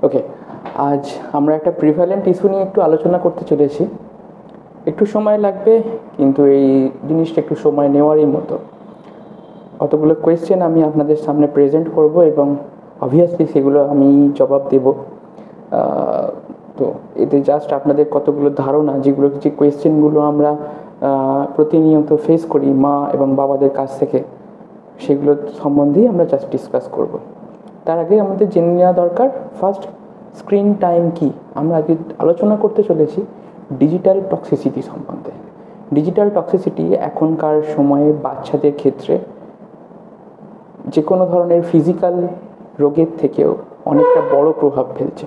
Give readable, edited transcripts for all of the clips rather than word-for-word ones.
ওকে, আজ আমরা একটা প্রিভ্যালেন্ট ইস্যু নিয়ে একটু আলোচনা করতে চলেছি। একটু সময় লাগবে, কিন্তু এই জিনিসটা একটু সময় নেওয়ারই মতো। কতগুলো কোয়েশ্চেন আমি আপনাদের সামনে প্রেজেন্ট করব এবং অবভিয়াসলি সেগুলো আমি জবাব দেব। তো এতে জাস্ট আপনাদের কতগুলো ধারণা, যে কোয়েশ্চেনগুলো আমরা প্রতিনিয়ত ফেস করি মা এবং বাবাদের কাছ থেকে, সেগুলো সম্বন্ধেই আমরা জাস্ট ডিসকাস করব। তার আগে আমাদের জেনে নেওয়া দরকার ফার্স্ট স্ক্রিন টাইম কি। আমরা আগে আলোচনা করতে চলেছি ডিজিটাল টক্সিসিটি সম্বন্ধে। ডিজিটাল টক্সিসিটি এখনকার সময়ে বাচ্চাদের ক্ষেত্রে যে কোনো ধরনের ফিজিক্যাল রোগের থেকেও অনেকটা বড় প্রভাব ফেলছে।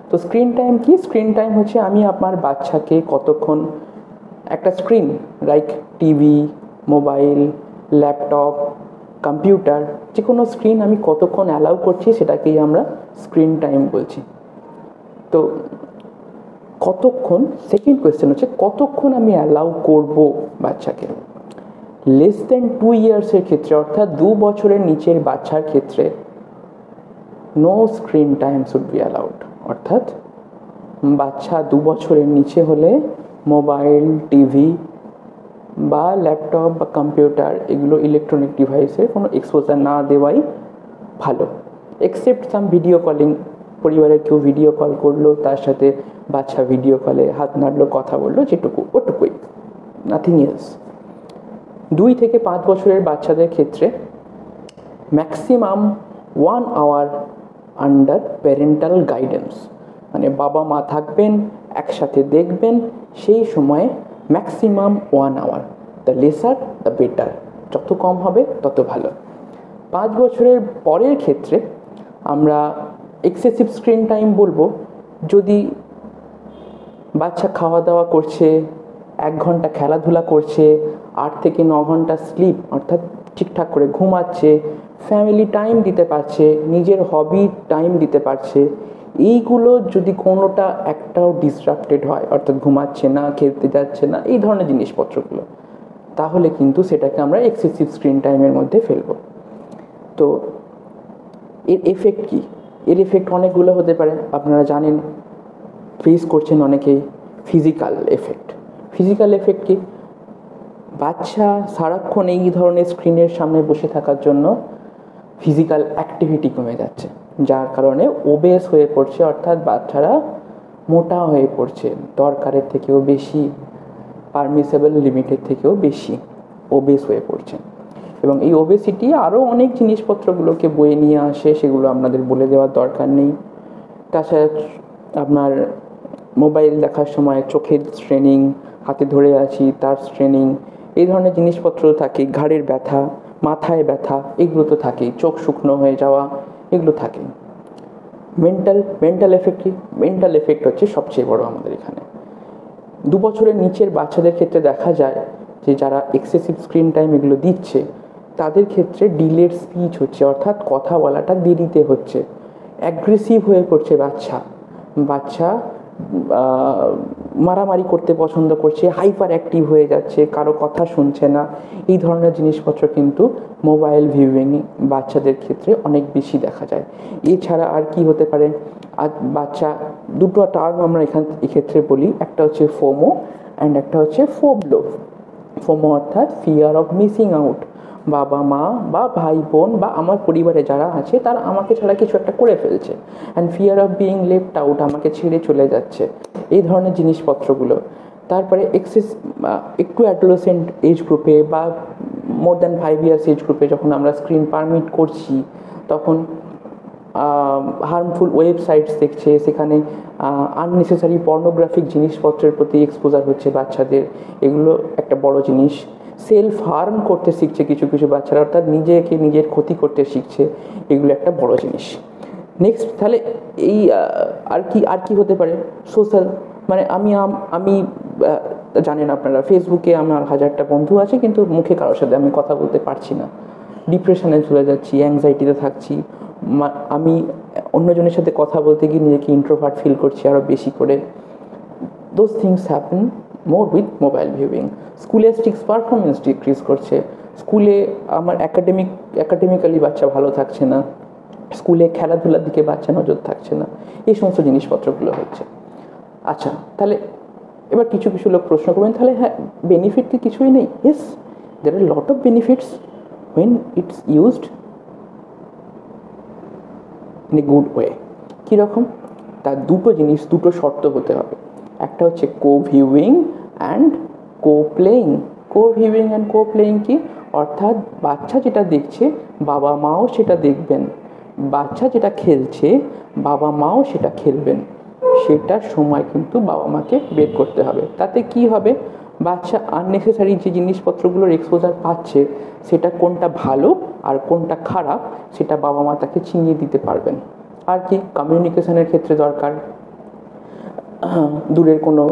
তো স্ক্রিন টাইম কি? স্ক্রিন টাইম হচ্ছে আমি আমার বাচ্চাকে কতক্ষণ একটা screen like TV, mobile, laptop, computer, যে কোনো স্ক্রিন আমি কতক্ষণ অ্যালাউ করছি সেটাকেই আমরা স্ক্রিন টাইম বলছি। তো কতক্ষণ, সেকেন্ড কোয়েশ্চেন হচ্ছে কতক্ষণ আমি অ্যালাউ করব বাচ্চাকে। লেস দেন 2 ইয়ার্সের ক্ষেত্রে, অর্থাৎ 2 বছরের নিচের বাচ্চার ক্ষেত্রে no screen time should be allowed. অর্থাৎ বাচ্চা 2 বছরের নিচে হলে মোবাইল, টিভি বা ল্যাপটপ বা কম্পিউটার, এগুলো ইলেকট্রনিক ডিভাইসের কোনো এক্সপোজার না দেওয়াই ভালো। এক্সেপ্ট সাম ভিডিও কলিং, পরিবারের কেউ ভিডিও কল করলো, তার সাথে বাচ্চা ভিডিও কলে হাত নাড়লো, কথা বললো, যেটুকু ওটুকুই, নাথিং এলস। 2 থেকে 5 বছরের বাচ্চাদের ক্ষেত্রে maximum 1 hour under parental guidance, মানে বাবা মা থাকবেন, একসাথে দেখবেন, সেই সময়ে maximum 1 hour, the lesser the better, যত কম হবে তত ভালো। 5 বছরের পরের ক্ষেত্রে আমরা এক্সেসিভ স্ক্রিন টাইম বলবো যদি বাচ্চা খাওয়া দাওয়া করছে, 1 ঘন্টা খেলাধুলা করছে, 8 থেকে 9 ঘন্টা স্লিপ, অর্থাৎ ঠিকঠাক করে ঘুমাচ্ছে, ফ্যামিলি টাইম দিতে পারছে, নিজের হবি টাইম দিতে পারছে, এইগুলো যদি কোনোটা একটাও ডিসরাপ্টেড হয়, অর্থাৎ ঘুমাচ্ছে না, খেলতে যাচ্ছে না, এই ধরনের জিনিসপত্রগুলো, তাহলে কিন্তু সেটাকে আমরা এক্সেসিভ স্ক্রিন টাইমের মধ্যে ফেলবো। তো এর এফেক্ট কি? এর এফেক্ট অনেকগুলো হতে পারে, আপনারা জানেন, ফেস করছেন অনেকেই। Physical effect. ফিজিক্যাল এফেক্ট কি? বাচ্চা সারাক্ষণ এই ধরনের স্ক্রিনের সামনে বসে থাকার জন্য ফিজিক্যাল অ্যাক্টিভিটি কমে যাচ্ছে, যার কারণে ওবেস হয়ে পড়ছে, অর্থাৎ বাচ্চারা মোটা হয়ে পড়ছে, দরকারের থেকেও বেশি, পারমিসেবল লিমিটের থেকেও বেশি ওবেস হয়ে পড়ছে। এবং এই ওবেসিটি আরও অনেক জিনিসপত্রগুলোকে বয়ে নিয়ে আসে, সেগুলো আপনাদের বলে দেওয়ার দরকার নেই। তাছাড়া আপনার মোবাইল দেখার সময় চোখের স্ট্রেনিং, হাতে ধরে আছি তার স্ট্রেনিং, এই ধরনের জিনিসপত্র থাকে, ঘাড়ের ব্যথা, মাথায় ব্যথা, এগুলো তো থাকেই, চোখ শুকনো হয়ে যাওয়া, এগুলো থাকে। মেন্টাল এফেক্ট কি? মেন্টাল এফেক্ট হচ্ছে সবচেয়ে বড় আমাদের এখানে। 2 বছরের নিচের বাচ্চাদের ক্ষেত্রে দেখা যায় যে যারা এক্সেসিভ স্ক্রিন টাইম এগুলো দিচ্ছে, তাদের ক্ষেত্রে ডিলেড স্পিচ হচ্ছে, অর্থাৎ কথা বলাটা দেরিতে হচ্ছে, অ্যাগ্রেসিভ হয়ে পড়ছে বাচ্চা মারামারি করতে পছন্দ করছে, হাইপার অ্যাক্টিভ হয়ে যাচ্ছে, কারো কথা শুনছে না। এই ধরনের জিনিসপত্র কিন্তু মোবাইল ভিউইং বাচ্চাদের ক্ষেত্রে অনেক বেশি দেখা যায়। এছাড়া আর কি হতে পারে? আর বাচ্চা, দুটো টার্ম আমরা এক্ষেত্রে বলি, একটা হচ্ছে ফোমো অ্যান্ড একটা হচ্ছে ফোবলো। ফোমো অর্থাৎ ফিয়ার অফ মিসিং আউট, বাবা মা বা ভাই বোন বা আমার পরিবারে যারা আছে তারা আমাকে ছাড়া কিছু একটা করে ফেলছে, and fear of being left out, আমাকে ছেড়ে চলে যাচ্ছে, এই ধরনের জিনিসপত্রগুলো। তারপরে একটু অ্যাডোলেসেন্ট এজ গ্রুপে বা মোর দ্যান 5 ইয়ার্স এজ গ্রুপে যখন আমরা স্ক্রিন পারমিট করছি, তখন হার্মফুল ওয়েবসাইটস দেখছে, সেখানে আননেসেসারি পর্নোগ্রাফিক জিনিসপত্রের প্রতি এক্সপোজার হচ্ছে বাচ্চাদের, এগুলো একটা বড় জিনিস। সেলফ হার্ম করতে শিখছে কিছু কিছু বাচ্চারা, অর্থাৎ নিজের ক্ষতি করতে শিখছে, এগুলো একটা বড় জিনিস। নেক্সট, তাহলে এই আর কি হতে পারে? সোশ্যাল, মানে আমি জানেন আপনারা, ফেসবুকে আমার 1000টা বন্ধু আছে, কিন্তু মুখে কারোর সাথে আমি কথা বলতে পারছি না, ডিপ্রেশনে চলে যাচ্ছি, অ্যাংজাইটিতে থাকছি, আমি অন্যজনের সাথে কথা বলতে গিয়ে নিজেকে ইন্ট্রোভার্ট ফিল করছি আরও বেশি করে। Those things happen more with mobile viewing. Scholastics performance decrease করছে, স্কুলে আমার একাডেমিক্যালি বাচ্চা ভালো থাকছে না, স্কুলে খেলাধুলার দিকে বাচ্চা নজর থাকছে না, এই সমস্ত জিনিসপত্রগুলো হচ্ছে। আচ্ছা, তাহলে এবার কিছু কিছু লোক প্রশ্ন করবেন, তাহলে হ্যাঁ বেনিফিট কি কিছুই নেই? Yes, there are lot of benefits when it's used in a good way। কীরকম? তার দুটো শর্ত হতে হবে। একটা হচ্ছে co-viewing and co-playing। co-viewing and co-playing কি? অর্থাৎ বাচ্চা যেটা দেখছে বাবা মাও সেটা দেখবেন, বাচ্চা যেটা খেলছে বাবা মাও সেটা খেলবেন, সেটার সময় কিন্তু বাবা মাকে বের করতে হবে। তাতে কি হবে? বাচ্চা আননেসেসারি যে জিনিসপত্রগুলোর এক্সপোজার পাচ্ছে, সেটা কোনটা ভালো আর কোনটা খারাপ সেটা বাবা মা তাকে চিনিয়ে দিতে পারবেন। আর কি? কমিউনিকেশনের ক্ষেত্রে দরকার, দূরের কোনো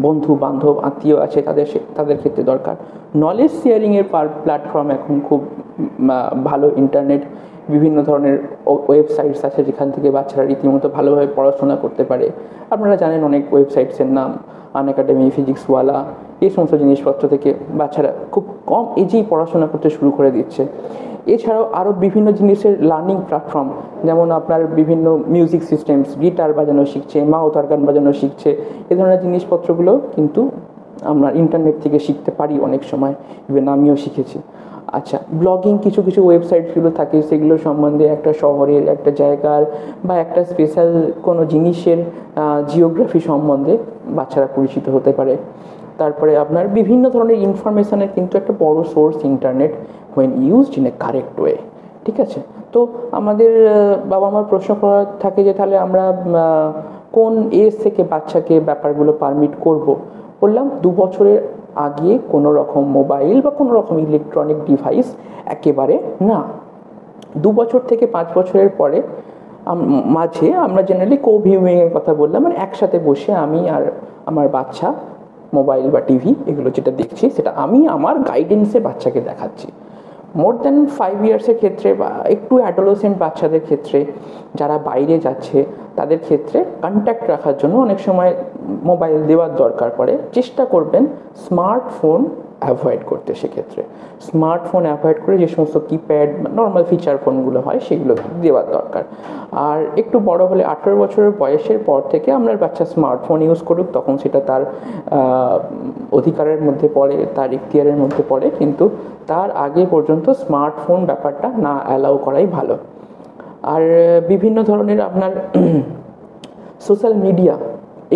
বন্ধু বান্ধব আত্মীয় আছে তাদের ক্ষেত্রে দরকার। নলেজ শেয়ারিংয়ের প্ল্যাটফর্ম এখন খুব ভালো, ইন্টারনেট, বিভিন্ন ধরনের ওয়েবসাইটস আছে যেখান থেকে বাচ্চারা রীতিমতো ভালোভাবে পড়াশোনা করতে পারে। আপনারা জানেন অনেক ওয়েবসাইটসের নাম, আনএকাডেমি, ফিজিক্সওয়ালা, এই সমস্ত জিনিসপত্র থেকে বাচ্চারা খুব কম এজেই পড়াশোনা করতে শুরু করে দিচ্ছে। এছাড়াও আরও বিভিন্ন জিনিসের লার্নিং প্ল্যাটফর্ম, যেমন আপনার বিভিন্ন মিউজিক সিস্টেমস, গিটার বাজানো শিখছে, মাউথ অর্গান বাজানো শিখছে, এ ধরনের জিনিসপত্রগুলো কিন্তু আমরা ইন্টারনেট থেকে শিখতে পারি অনেক সময়, ইভেন আমিও শিখেছি। আচ্ছা, ব্লগিং, কিছু কিছু ওয়েবসাইটগুলো থাকে, সেগুলো সম্বন্ধে একটা শহরের, একটা জায়গার বা একটা স্পেশাল কোনো জিনিসের জিওগ্রাফি সম্বন্ধে বাচ্চারা পরিচিত হতে পারে। তারপরে আপনার বিভিন্ন ধরনের ইনফরমেশানের কিন্তু একটা বড় source internet, when used in a correct way। ঠিক আছে? তো আমাদের বাবা মার প্রশ্ন করা থাকে যে তাহলে আমরা কোন এজ থেকে বাচ্চাকে ব্যাপারগুলো পারমিট করব? বললাম 2 বছরের আগে কোনো রকম মোবাইল বা কোনো রকম ইলেকট্রনিক ডিভাইস একেবারে না। 2 বছর থেকে 5 বছরের পরে মাঝে আমরা জেনারেলি co-viewing-এর কথা বললাম, মানে একসাথে বসে আমি আর আমার বাচ্চা মোবাইল বা টিভি এগুলো যেটা দেখছি সেটা আমি আমার গাইডেন্সে বাচ্চাকে দেখাচ্ছি। মোর দ্যান 5 ইয়ার্সের ক্ষেত্রে বা একটু অ্যাডোলেসেন্ট বাচ্চাদের ক্ষেত্রে, যারা বাইরে যাচ্ছে তাদের ক্ষেত্রে কন্ট্যাক্ট রাখার জন্য অনেক সময় মোবাইল দেওয়ার দরকার পড়ে। চেষ্টা করবেন স্মার্টফোন অ্যাভয়েড করতে, সেক্ষেত্রে স্মার্টফোন অ্যাভয়েড করে যে সমস্ত কিপ্যাড নর্মাল ফিচার ফোনগুলো হয় সেগুলো দেওয়ার দরকার। আর একটু বড় হলে 18 বছরের বয়সের পর থেকে আপনার বাচ্চা স্মার্টফোন ইউজ করুক, তখন সেটা তার অধিকারের মধ্যে পড়ে, তার ইখতিয়ারের মধ্যে পড়ে, কিন্তু তার আগে পর্যন্ত স্মার্টফোন ব্যাপারটা না অ্যালাউ করাই ভালো। আর বিভিন্ন ধরনের আপনার সোশ্যাল মিডিয়া,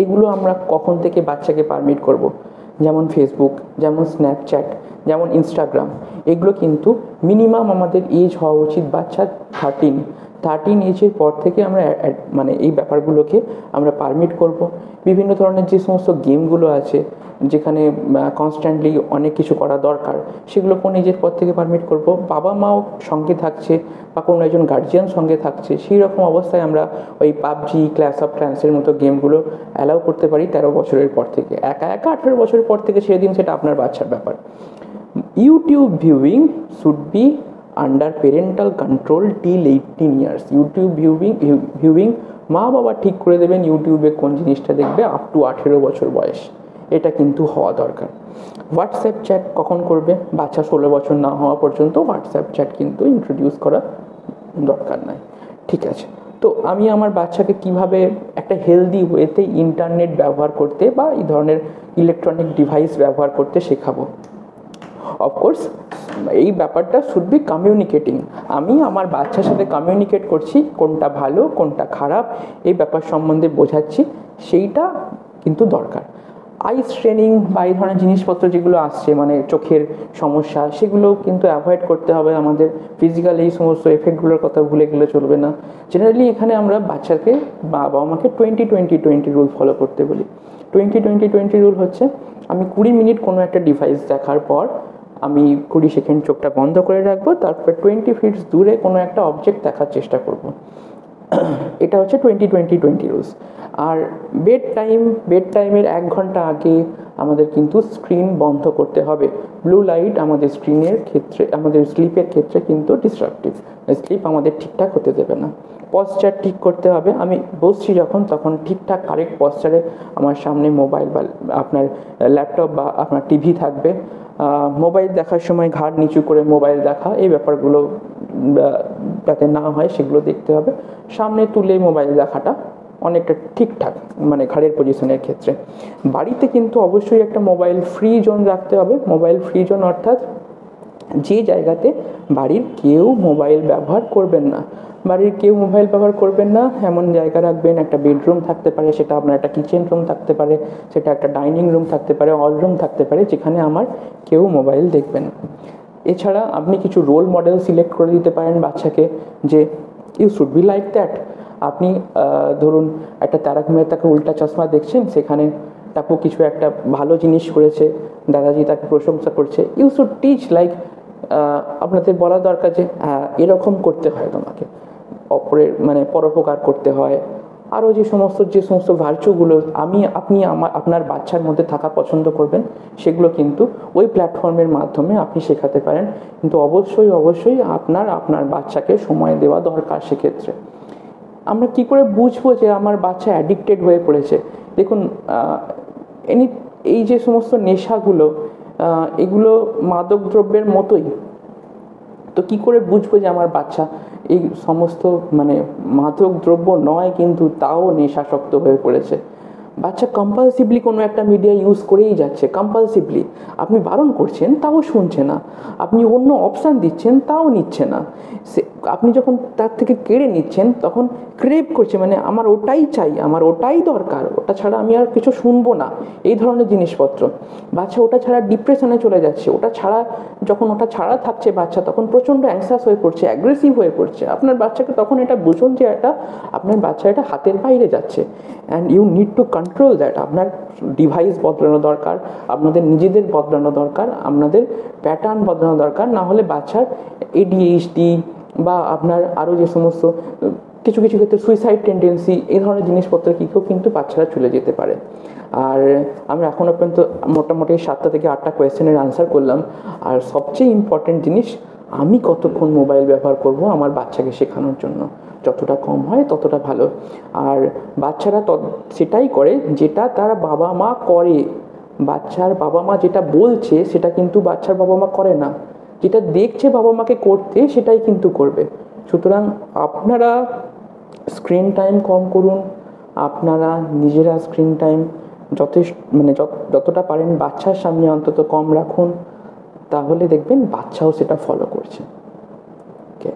এগুলো আমরা কখন থেকে বাচ্চাকে পারমিট করব? যেমন ফেসবুক, যেমন স্ন্যাপচ্যাট, যেমন ইনস্টাগ্রাম, এগুলো কিন্তু মিনিমাম আমাদের এজ হওয়া উচিত বাচ্চা 13 এজের পর থেকে আমরা মানে এই ব্যাপারগুলোকে আমরা পারমিট করব। বিভিন্ন ধরনের যে সমস্ত গেমগুলো আছে যেখানে কনস্ট্যান্টলি অনেক কিছু করা দরকার, সেগুলো কোন এজের পর থেকে পারমিট করব? বাবা মাও সঙ্গে থাকছে বা কোনো একজন গার্জিয়ান সঙ্গে থাকছে, সেই রকম অবস্থায় আমরা ওই পাবজি, ক্ল্যাশ অফ ক্ল্যান্সের মতো গেমগুলো অ্যালাউ করতে পারি 13 বছরের পর থেকে। একা 18 বছরের পর থেকে ছেড়ে দিন, সেটা আপনার বাচ্চার ব্যাপার। YouTube viewing should be under parental control till 18 years. YouTube viewing মা বাবা ঠিক করে দেবেন ইউটিউবে কোন জিনিসটা দেখবে আপ টু 18 বছর বয়স, এটা কিন্তু হওয়া দরকার। হোয়াটসঅ্যাপ চ্যাট কখন করবে? বাচ্চা 16 বছর না হওয়া পর্যন্ত হোয়াটসঅ্যাপ চ্যাট কিন্তু ইন্ট্রোডিউস করা দরকার নাই। ঠিক আছে, তো আমি আমার বাচ্চাকে কিভাবে একটা হেলদি ওয়েতে ইন্টারনেট ব্যবহার করতে বা এই ধরনের ইলেকট্রনিক ডিভাইস ব্যবহার করতে শেখাবো? অফকোর্স এই ব্যাপারটা শুড বি কমিউনিকেটিং। আমি আমার বাচ্চার সাথে কমিউনিকেট করছি, কোনটা ভালো কোনটা খারাপ এই ব্যাপার সম্বন্ধে বোঝাচ্ছি, সেইটা কিন্তু দরকার। আই স্ট্রেনিং বা এই ধরনের জিনিসপত্র যেগুলো আসছে, মানে চোখের সমস্যা, সেগুলো কিন্তু অ্যাভয়েড করতে হবে আমাদের। ফিজিক্যাল এই সমস্ত এফেক্টগুলোর কথা ভুলে গেলে চলবে না। জেনারেলি এখানে আমরা বাচ্চাকে বাবা মাকে 20-20-20 রুল ফলো করতে বলি। 20-20-20 রুল হচ্ছে, আমি 20 মিনিট কোনো একটা ডিভাইস দেখার পর আমি 20 সেকেন্ড চোখটা বন্ধ করে রাখবো, তারপর 20 ফিট দূরে কোনো একটা অবজেক্ট দেখার চেষ্টা করব। এটা হচ্ছে 20-20-20 রুলস। আর বেড টাইমের 1 ঘন্টা আগে আমাদের কিন্তু স্ক্রিন বন্ধ করতে হবে। ব্লু লাইট আমাদের স্ক্রিনের ক্ষেত্রে, আমাদের স্লিপের ক্ষেত্রে কিন্তু ডিস্ট্রাকটিভ, স্লিপ আমাদের ঠিকঠাক হতে দেবে না। পশ্চার ঠিক করতে হবে, আমি বসছি যখন তখন ঠিকঠাক কারেক্ট পশ্চারে আমার সামনে মোবাইল বা আপনার ল্যাপটপ বা আপনার টিভি থাকবে। মোবাইল দেখার সময় ঘাড় নিচু করে মোবাইল দেখা, এই ব্যাপারগুলো যাতে না হয় সেগুলো দেখতে হবে। সামনে তুলে মোবাইল দেখাটা অনেকটা ঠিকঠাক, মানে ঘাড়ের পজিশনের ক্ষেত্রে। বাড়িতে কিন্তু অবশ্যই একটা মোবাইল ফ্রি জোন রাখতে হবে। মোবাইল ফ্রি জোন অর্থাৎ যে জায়গাতে বাড়ির কেউ মোবাইল ব্যবহার করবেন না, বাড়ির কেউ মোবাইল ব্যবহার করবেন না এমন জায়গা রাখবেন। একটা বেডরুম থাকতে পারে, সেটা আপনার একটা কিচেন রুম থাকতে পারে, সেটা একটা ডাইনিং রুম থাকতে পারে, হল রুম থাকতে পারে, যেখানে আমার কেউ মোবাইল দেখবেন। এছাড়া আপনি কিছু রোল মডেল সিলেক্ট করে দিতে পারেন বাচ্চাকে, যে you should be like that. আপনি ধরুন একটা তারক মেহতাকে উল্টা চশমা দেখছেন, সেখানে টাপু কিছু একটা ভালো জিনিস করেছে, দাদাজি তাকে প্রশংসা করছে, ইউ শুড টিচ লাইক, আপনাদের বলা দরকার যে হ্যাঁ এরকম করতে হয় তোমাকে, অপরের মানে পরোপকার করতে হয়। আরও যে সমস্ত ভার্চুগুলো আপনি আপনার বাচ্চার মধ্যে থাকা পছন্দ করবেন, সেগুলো কিন্তু ওই প্ল্যাটফর্মের মাধ্যমে আপনি শেখাতে পারেন। কিন্তু অবশ্যই আপনার বাচ্চাকে সময় দেওয়া দরকার। সেক্ষেত্রে আমরা কি করে বুঝবো যে আমার বাচ্চা অ্যাডিক্টেড হয়ে পড়েছে? দেখুন, এই যে সমস্ত নেশাগুলো, এগুলো মাদক দ্রব্যের মতোই। তো কি করে বুঝবো যে আমার বাচ্চা এই সমস্ত মানে মাদক দ্রব্য নয় কিন্তু তাও নেশাসক্ত হয়ে পড়েছে? বাচ্চা কম্পালসিভলি কোনো একটা মিডিয়া ইউজ করেই যাচ্ছে, কম্পালসিভলি। আপনি বারণ করছেন তাও শুনছে না, আপনি অন্য অপশান দিচ্ছেন তাও নিচ্ছে না। আপনি যখন তার থেকে কেড়ে নিচ্ছেন তখন ক্রেভ করছে, মানে আমার ওটাই চাই, আমার ওটাই দরকার, ওটা ছাড়া আমি আর কিছু শুনবো না, এই ধরনের জিনিসপত্র। বাচ্চা ওটা ছাড়া ডিপ্রেশনে চলে যাচ্ছে, যখন ওটা ছাড়া থাকছে বাচ্চা, তখন প্রচণ্ড অ্যাংসাস হয়ে পড়ছে, অ্যাগ্রেসিভ হয়ে পড়ছে। আপনার বাচ্চাকে তখন এটা বুঝুন যে আপনার বাচ্চা এটা হাতের বাইরে যাচ্ছে, and you need to control that. আপনার ডিভাইস বদলানো দরকার, আপনাদের নিজেদের বদলানো দরকার, আপনাদের প্যাটার্ন বদলানো দরকার। না হলে বাচ্চার ADHD বা আপনার আরও যে সমস্ত কিছু ক্ষেত্রে সুইসাইড টেন্ডেন্সি, এই ধরনের জিনিসপত্রের দিকেও কিন্তু বাচ্চারা চলে যেতে পারে। আর আমি এখনও পর্যন্ত মোটামুটি 7টা থেকে 8টা কোয়েশ্চেনের আনসার করলাম। আর সবচেয়ে ইম্পর্টেন্ট জিনিস, আমি কতক্ষণ মোবাইল ব্যবহার করব আমার বাচ্চাকে শেখানোর জন্য, যতটা কম হয় ততটা ভালো। আর বাচ্চারা সেটাই করে যেটা তার বাবা মা করে। বাচ্চার বাবা মা যেটা বলছে সেটা কিন্তু বাচ্চার বাবা মা করে না, যেটা দেখছে বাবা মাকে করতে সেটাই কিন্তু করবে। সুতরাং আপনারা স্ক্রিন টাইম কম করুন, আপনারা নিজেরা স্ক্রিন টাইম যতটা পারেন বাচ্চার সামনে অন্তত কম রাখুন, তাহলে দেখবেন বাচ্চাও সেটা ফলো করছে। ওকে,